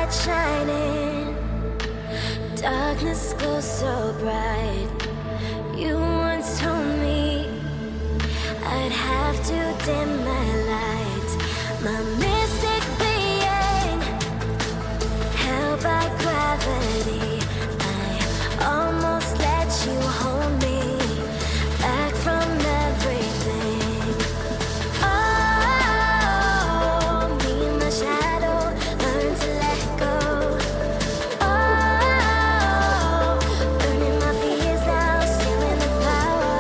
that shining, darkness glows so bright. You once told me I'd have to dim my light. My mystic being, held by gravity, I almost let you hold me back from everything. Oh, me and my shadow learn to let go. Oh, burning my fears now, stealing the power.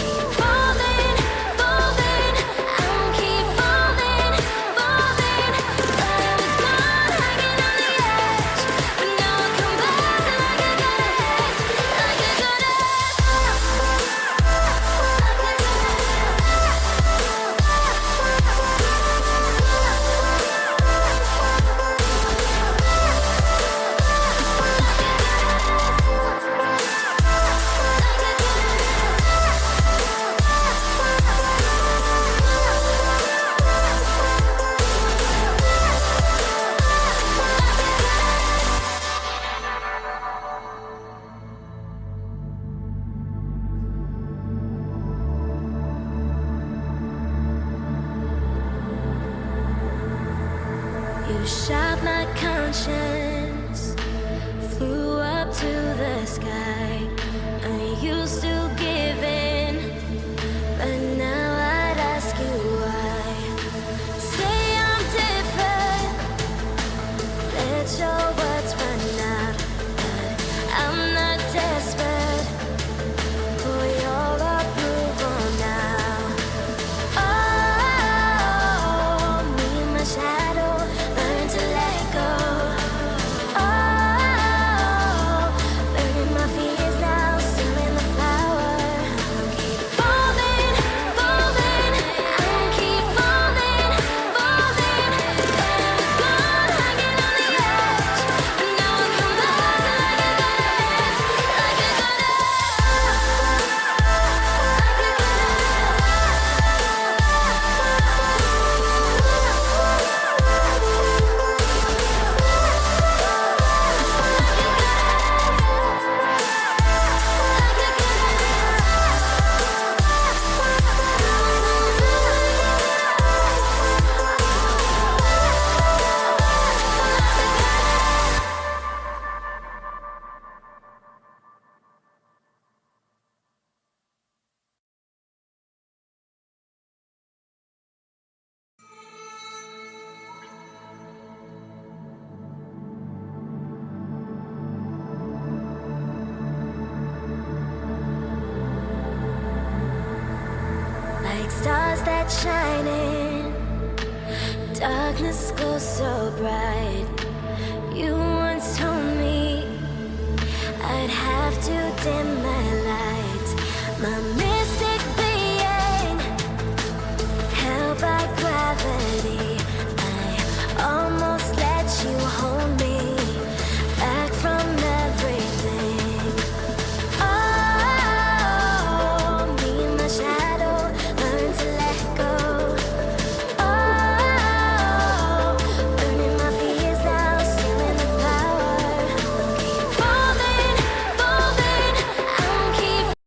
Keep falling, falling, I won't keep falling, falling. Thought I was gone, hanging on the edge, but now I come back like a goddess, like a You shot my conscience, flew up to the sky. I used to give in, but now I'd ask you why. Say I'm different, let your words run out, but I'm not desperate for your approval now. Oh, me and my shadow learn to let go. Oh, burning my fears now, stealing the power. Keep falling, falling, I won't keep falling, falling. Thought I was gone, hanging on the edge, but now I come back like a goddess, like a like stars that shining, darkness glows so bright. You once told me I'd have to dim my light. My